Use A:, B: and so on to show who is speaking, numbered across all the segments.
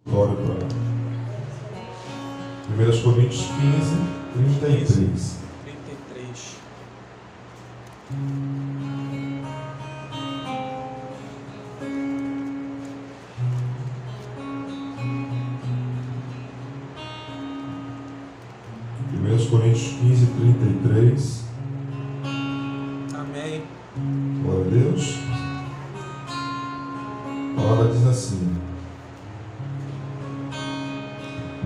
A: Glória para 1 Coríntios 15, 33.
B: 33.
A: Coríntios 15, 33.
B: Amém.
A: Glória a Deus. A palavra diz assim: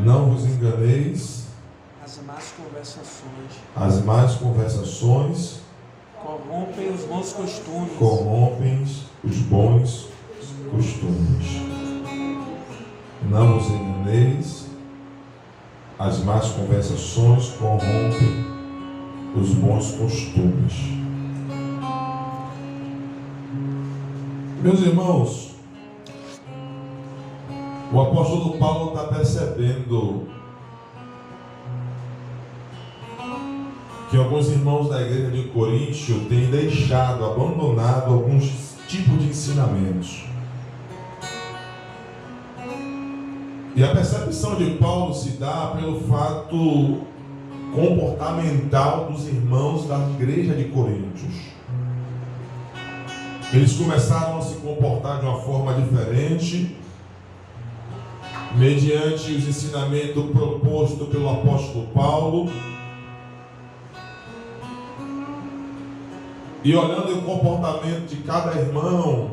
A: não vos enganeis,
B: As más conversações
A: as más conversações
B: corrompem os bons costumes.
A: corrompem os bons costumes. Não vos enganeis, as más conversações corrompem os bons costumes. Meus irmãos, o apóstolo Paulo está percebendo que alguns irmãos da igreja de Coríntio têm deixado, abandonado alguns tipos de ensinamentos. E a percepção de Paulo se dá pelo fato comportamental dos irmãos da igreja de Coríntios. Eles começaram a se comportar de uma forma diferente, mediante os ensinamentos propostos pelo apóstolo Paulo. E olhando o comportamento de cada irmão,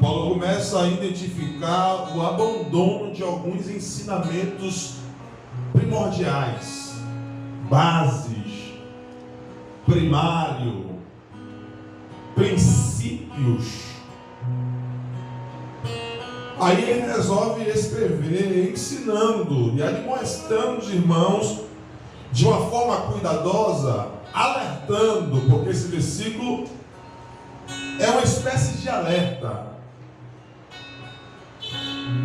A: Paulo começa a identificar o abandono de alguns ensinamentos primordiais, bases, primário, princípios. Aí ele resolve escrever ensinando e admoestando os irmãos de uma forma cuidadosa, alertando, porque esse versículo é uma espécie de alerta.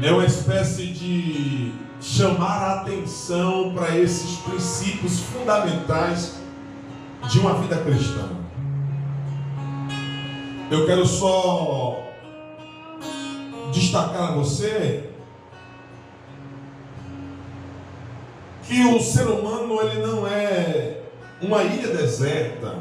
A: É uma espécie de chamar a atenção para esses princípios fundamentais de uma vida cristã. Eu quero só destacar a você que o ser humano ele não é uma ilha deserta.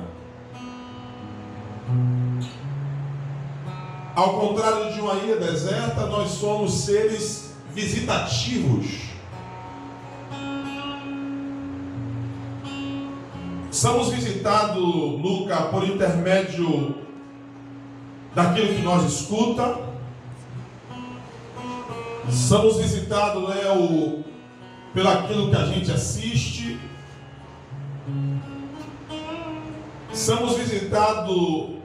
A: Ao contrário de uma ilha deserta, nós somos seres visitativos. Somos visitados, Luca, por intermédio daquilo que nós escuta. Somos visitados, Léo, pelo aquilo que a gente assiste. Somos visitados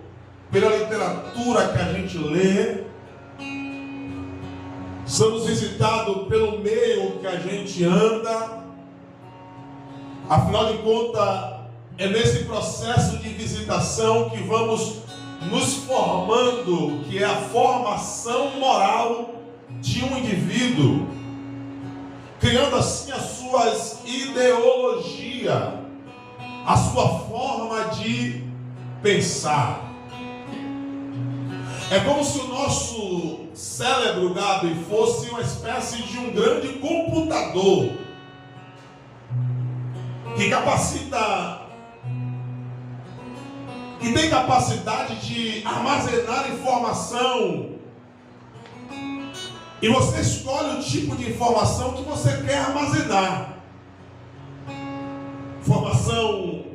A: pela literatura que a gente lê. Somos visitados pelo meio que a gente anda. Afinal de contas, é nesse processo de visitação que vamos nos formando, que é a formação moral de um indivíduo, criando assim as suas ideologias, a sua forma de pensar. É como se o nosso cérebro, Gabi, fosse uma espécie de um grande computador que tem capacidade de armazenar informação. E você escolhe o tipo de informação que você quer armazenar. Informação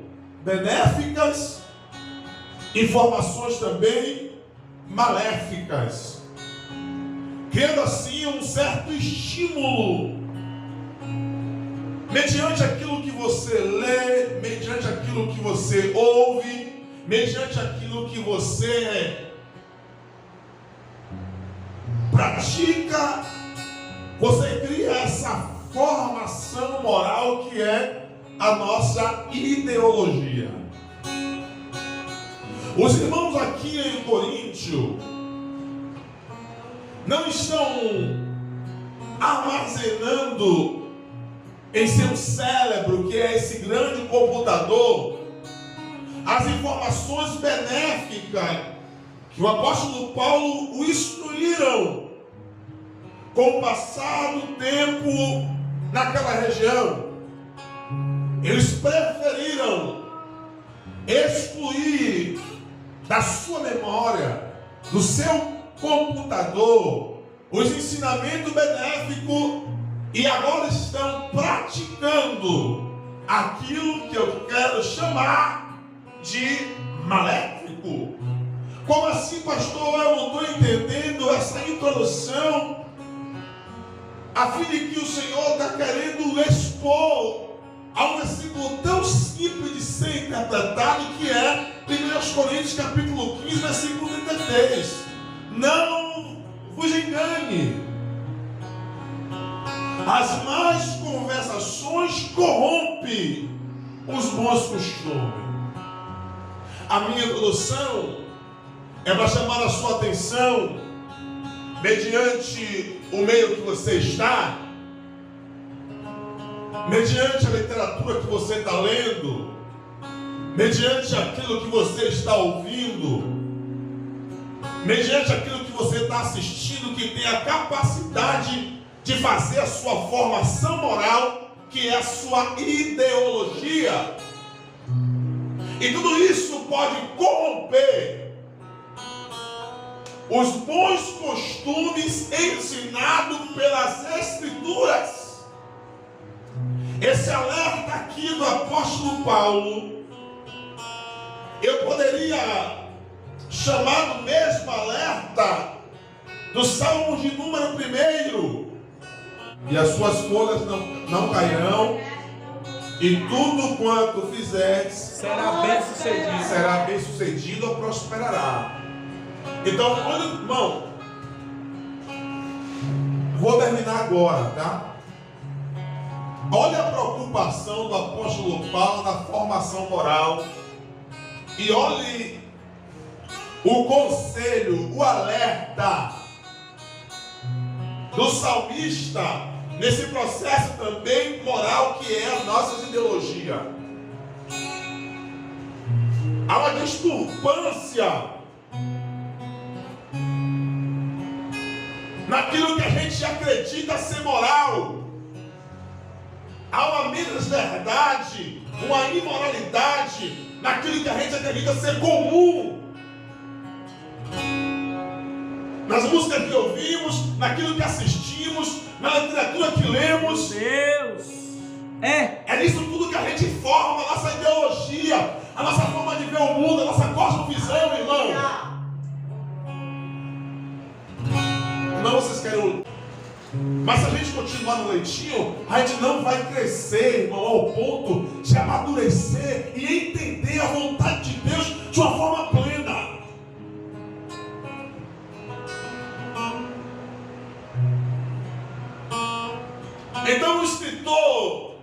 A: benéficas, informações também maléficas, criando assim um certo estímulo mediante aquilo que você lê, mediante aquilo que você ouve, mediante aquilo que você pratica. Você cria essa formação moral que é a nossa ideologia. Os irmãos aqui em Coríntio não estão armazenando em seu cérebro, que é esse grande computador, as informações benéficas que o apóstolo Paulo o instruíram com o passar do tempo naquela região, eles preferiram excluir da sua memória, do seu computador, os ensinamentos benéficos, e agora estão praticando aquilo que eu quero chamar de maléfico. Como assim, pastor? Eu não estou entendendo essa introdução, a fim de que o Senhor está querendo expor a um versículo tão simples de ser interpretado, que é 1 Coríntios capítulo 15, versículo 33. Não vos engane, as más conversações corrompem os bons costumes. A minha introdução é para chamar a sua atenção, mediante o meio que você está, mediante a literatura que você está lendo, mediante aquilo que você está ouvindo, mediante aquilo que você está assistindo, que tem a capacidade de fazer a sua formação moral, que é a sua ideologia. E tudo isso pode corromper os bons costumes ensinados pelas Escrituras. Esse alerta aqui do apóstolo Paulo, eu poderia chamar do mesmo alerta do Salmo de número 1. E as suas folhas não cairão, e tudo quanto fizeres será bem sucedido ou prosperará. Então, olha, irmão, vou terminar agora, tá? Olha a preocupação do apóstolo Paulo na formação moral, e olhe o conselho, o alerta do salmista nesse processo também moral, que é a nossa ideologia. Há uma disturbância naquilo que a gente acredita ser moral. Há uma menos verdade, uma imoralidade naquilo que a gente acredita ser comum. Nas músicas que ouvimos, naquilo que assistimos, na literatura que lemos.
B: Deus!
A: É nisso tudo que a gente forma a nossa ideologia, a nossa forma de ver o mundo, a nossa cosmovisão, irmão. Não, vocês querem. Mas se a gente continuar no leitinho, a gente não vai crescer, irmão, ao ponto de amadurecer e entender a vontade de Deus de uma forma plena. Então o escritor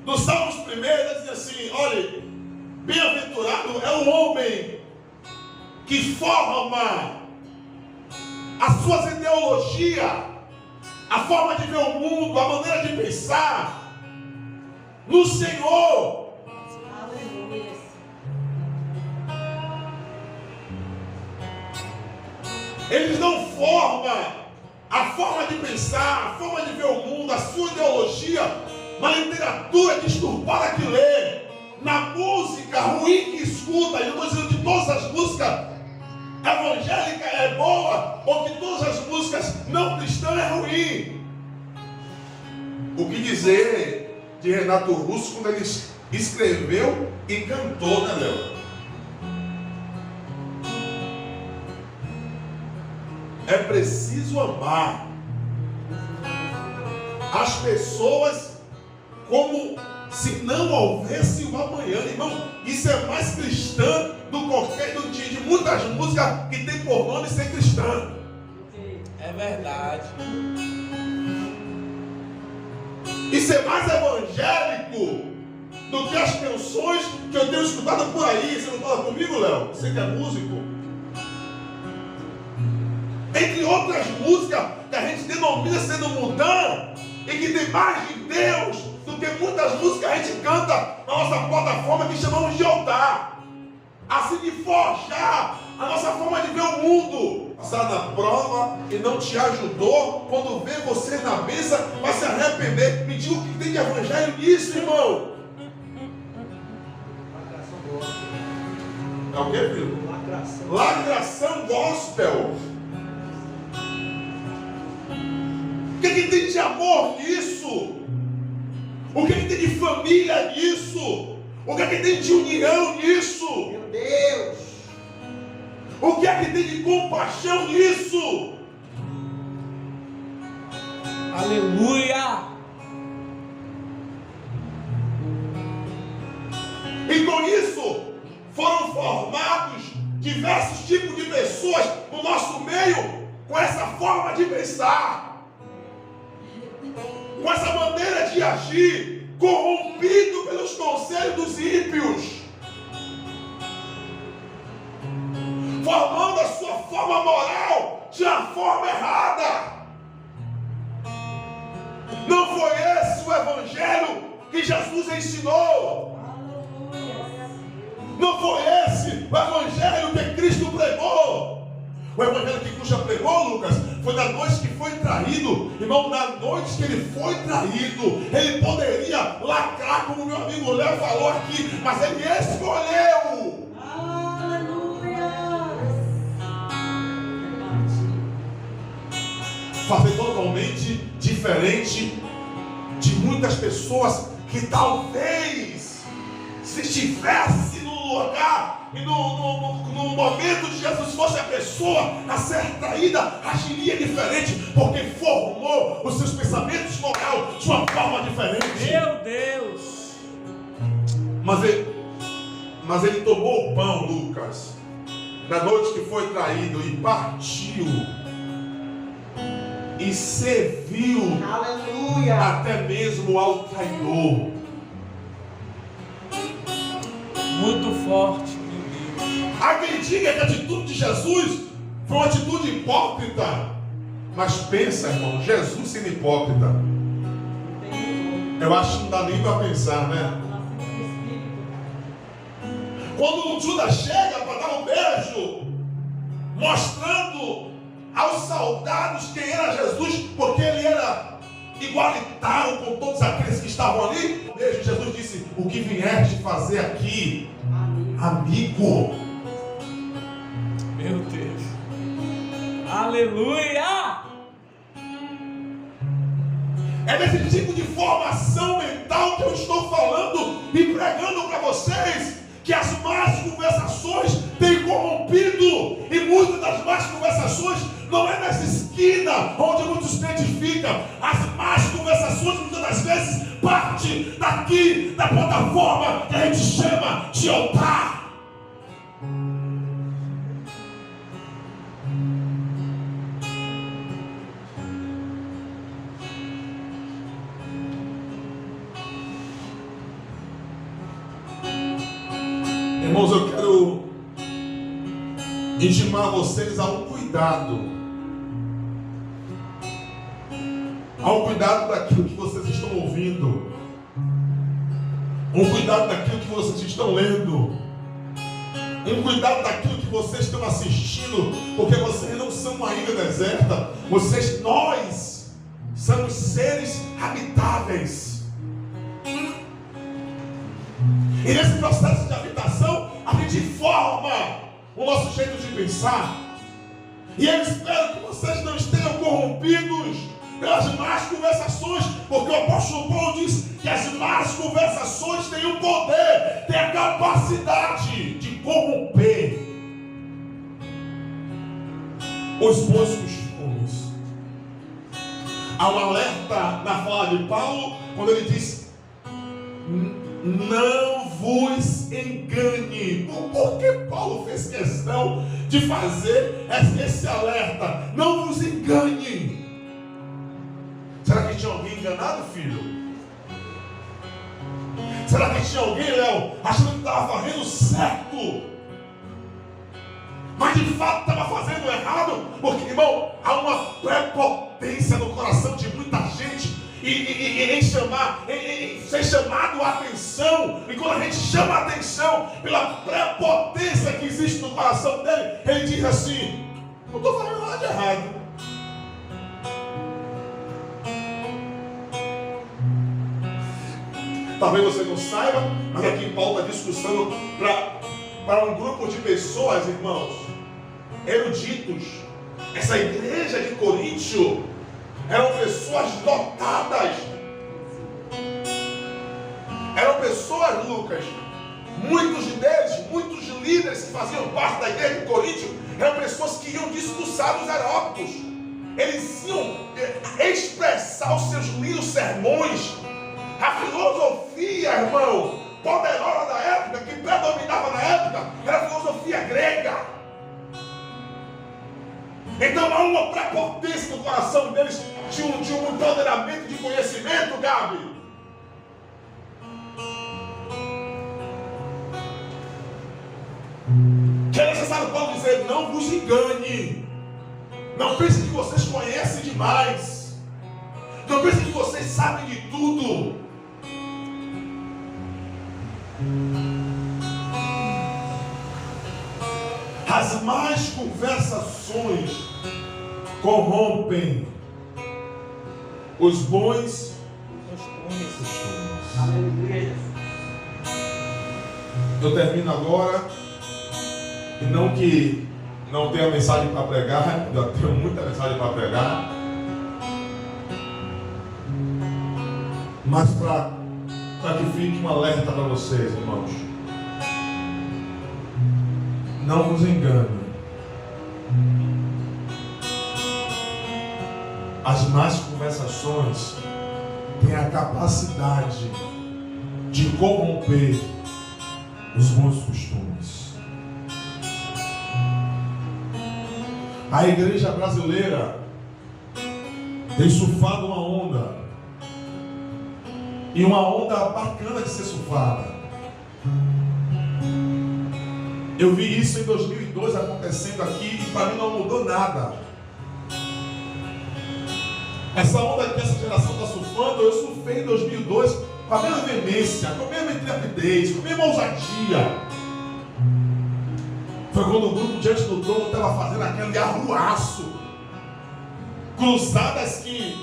A: dos Salmos 1 diz assim: olha, bem-aventurado é o homem que forma as suas ideologias, a forma de ver o mundo, a maneira de pensar no Senhor.
C: Aleluia.
A: Eles não formam a forma de pensar, a forma de ver o mundo, a sua ideologia na literatura disturbada que lê, na música ruim que escuta. Eu não estou dizendo que todas as músicas evangélicas é boa, ou que todas as músicas não cristãs é ruim. O que dizer de Renato Russo quando ele escreveu e cantou, né, Léo? É preciso amar as pessoas como se não houvesse um amanhã. Irmão, isso é mais cristã de muitas músicas que tem por nome ser cristã.
B: É verdade.
A: Isso é mais evangélico do que as canções que eu tenho escutado por aí. Você não fala comigo, Léo? Você que é músico? Entre outras músicas que a gente denomina sendo mundana e que tem mais de Deus do que muitas músicas que a gente canta na nossa plataforma que chamamos de altar. Assim de forjar a nossa forma de ver o mundo. Passar na prova e não te ajudou, quando vê você na mesa, vai se arrepender. Me diga o que tem de evangelho nisso, irmão. É o que, filho? Lacração gospel. O que tem de amor nisso? O que tem de família nisso? O que tem de união nisso?
B: Meu Deus!
A: O que é que tem de compaixão nisso?
B: Aleluia!
A: E com isso foram formados diversos tipos de pessoas no nosso meio com essa forma de pensar, com essa maneira de agir, corrompido pelos conselhos dos ímpios, formando a sua forma moral de uma forma errada. Não foi esse o evangelho que Jesus ensinou. Não foi esse o evangelho que Cristo pregou. O evangelho que Cristo pregou, Lucas, foi da noite que foi traído. Irmão, na noite que ele foi traído, ele poderia lacrar, como meu amigo Léo falou aqui, mas ele escolheu. Fazer totalmente diferente de muitas pessoas que talvez, se estivesse no lugar e no momento de Jesus fosse a pessoa a ser traída, agiria diferente, porque formou os seus pensamentos morais de uma forma diferente.
B: Meu Deus!
A: Mas ele tomou o pão, Lucas, na noite que foi traído, e partiu e serviu,
B: aleluia,
A: até mesmo ao traidor.
B: Muito forte, meu Deus.
A: Há quem diga que a atitude de Jesus foi uma atitude hipócrita. Mas pensa, irmão, Jesus sendo hipócrita, eu acho que não dá nem para pensar, né? Quando o Judas chega para dar um beijo, mostrando aos soldados quem era Jesus, porque ele era igualitário com todos aqueles que estavam ali. Um beijo, Jesus disse: o que vieste fazer aqui, amigo?
B: Meu Deus! Aleluia!
A: É desse tipo de formação mental que eu estou falando e pregando para vocês, que as más conversações têm corrompido, e muitas das más conversações não é nessa esquina onde muitos crentes ficam. As más conversações muitas das vezes partem daqui, da plataforma que a gente chama de altar. Irmãos, eu quero intimar vocês a um cuidado. Ao cuidado daquilo que vocês estão ouvindo. Um cuidado daquilo que vocês estão lendo. Um cuidado daquilo que vocês estão assistindo. Porque vocês não são uma ilha deserta. Nós somos seres habitáveis. E nesse processo de habitação, a gente forma o nosso jeito de pensar. E eu espero que vocês não estejam corrompidos pelas más conversações, porque o apóstolo Paulo diz que as más conversações têm o poder, têm a capacidade de corromper os bons costumes. Há um alerta na fala de Paulo, quando ele diz: não vos engane. Por que Paulo fez questão de fazer esse alerta? Não vos engane. Será que tinha alguém enganado, filho? Será que tinha alguém, Léo, achando que estava fazendo certo, mas de fato estava fazendo errado? Porque, irmão, há uma prepotência no coração de muita gente em ser chamado a atenção. E quando a gente chama a atenção pela prepotência que existe no coração dele, ele diz assim: não estou fazendo nada de errado. Talvez você não saiba, mas aqui Paulo está discussando para um grupo de pessoas, irmãos, eruditos. Essa igreja de Coríntio eram pessoas dotadas. Eram pessoas, Lucas, muitos deles, muitos líderes que faziam parte da igreja de Coríntio, eram pessoas que iam discursar os areópagos. Eles iam expressar os seus lindos sermões. A filosofia, irmão, poderosa da época, que predominava na época, era a filosofia grega. Então há uma prepotência no coração deles de um empoderamento de conhecimento, Gabi. Que é necessário Paulo dizer: não vos engane. Não pense que vocês conhecem demais. Não pense que vocês sabem de tudo. As más conversações corrompem os bons costumes. Eu termino agora. E não que não tenha mensagem para pregar, eu tenho muita mensagem para pregar, mas para que fique um alerta para vocês, irmãos. Não vos engane. As más conversações têm a capacidade de corromper os bons costumes. A igreja brasileira tem surfado uma onda, e uma onda bacana de ser surfada. Eu vi isso em 2002 acontecendo aqui, e para mim não mudou nada. Essa onda que essa geração está surfando, eu surfei em 2002 com a mesma veemência, com a mesma intrepidez, com a mesma ousadia. Foi quando o grupo diante do trono estava fazendo aquele arruaço, cruzadas que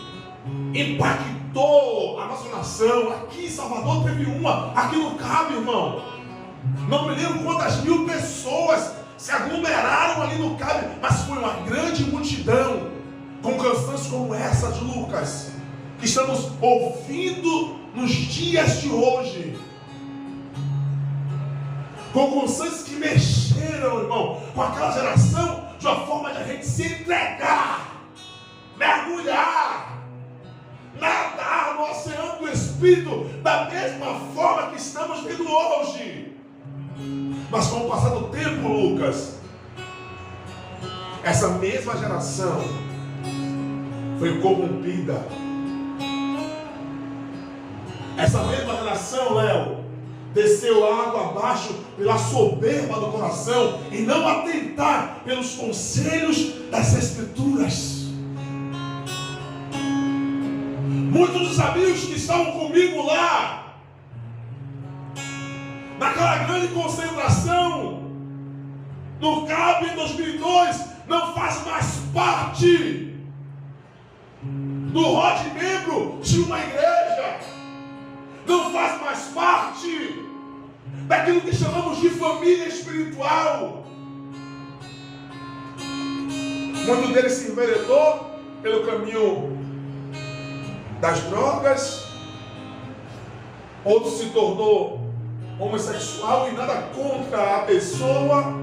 A: impactou a nossa nação. Aqui em Salvador teve uma, aqui no Cabo, irmão. Não me lembro quantas mil pessoas se aglomeraram ali no Cabo, mas foi uma grande multidão, com canções como essa de Lucas, que estamos ouvindo nos dias de hoje. Com canções que mexeram, irmão, com aquela geração, de uma forma de a gente se entregar, mergulhar, nadar no oceano do Espírito, da mesma forma que estamos vendo hoje. Mas com o passar do tempo, Lucas, essa mesma geração foi corrompida. Essa mesma geração, Léo, desceu água abaixo pela soberba do coração e não atentar pelos conselhos das Escrituras. Muitos dos amigos que estavam comigo lá, naquela grande concentração no Cabo em 2002, não faz mais parte do rol de membro de uma igreja, não faz mais parte daquilo que chamamos de família espiritual. Muito deles se enveredou pelo caminho das drogas, outro se tornou homossexual, e nada contra a pessoa,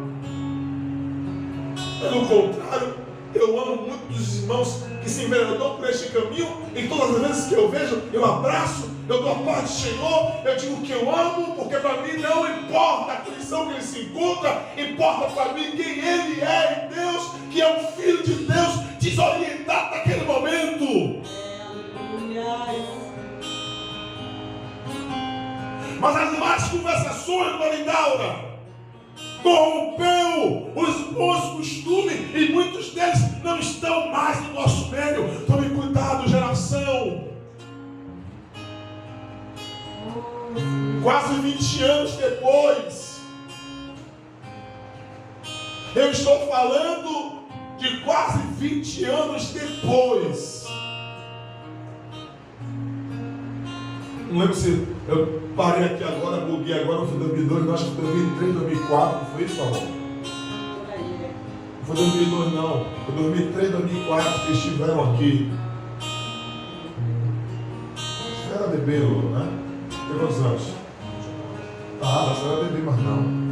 A: pelo contrário, eu amo muito dos irmãos que se enveredou por este caminho, e todas as vezes que eu vejo, eu abraço, eu dou a paz do Senhor, eu digo que eu amo, porque para mim não importa a condição que ele se encontra, importa para mim quem ele é em Deus, que é um filho de Deus, desorientado naquele momento. Mas as más conversações, Marindaura, corrompeu os bons costumes, e muitos deles não estão mais no nosso meio. Tome cuidado, geração. Quase 20 anos depois. Eu estou falando de quase 20 anos depois. Não lembro se eu parei aqui agora, buguei agora, foi 2002, acho que foi 2003, 2004, não foi isso, amor? Não foi 2002 não, foi 2003, 2004 que estiveram aqui. Você era bebê, Lula, né? Tem quantos anos? Ah, você era bebê, mas não.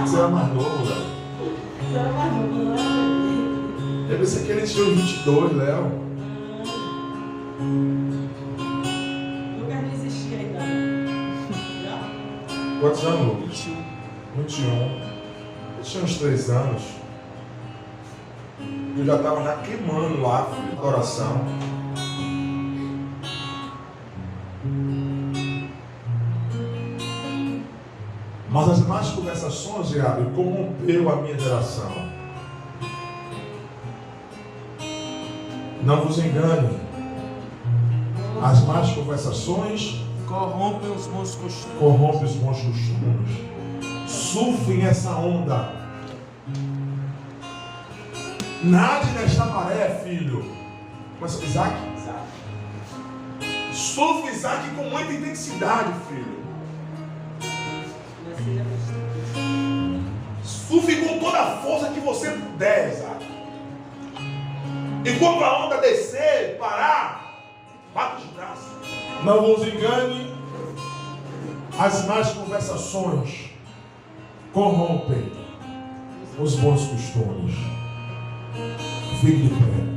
A: Você era mais novo, Léo.
C: Você era mais novo, não era bebê.
A: Eu pensei que ele tinha 22, Léo.
C: Lucas não existia ainda.
A: Quantos anos, Lucas? 21. Eu tinha uns 3 anos. Eu já estava já queimando lá, filho, do coração. Mas as más conversações, Diabo, corrompeu a minha geração. Não vos engane. As más conversações
B: Corrompem os bons costumes.
A: corrompem os bons costumes. Surfem essa onda. Nade nesta maré, filho. Mas Isaac? Surfe Isaac com muita intensidade, filho. Surfe com toda a força que você puder, Isaac. E quando a onda descer, parar, bata os braços. Não vos engane, as más conversações corrompem os bons costumes. Fique de pé.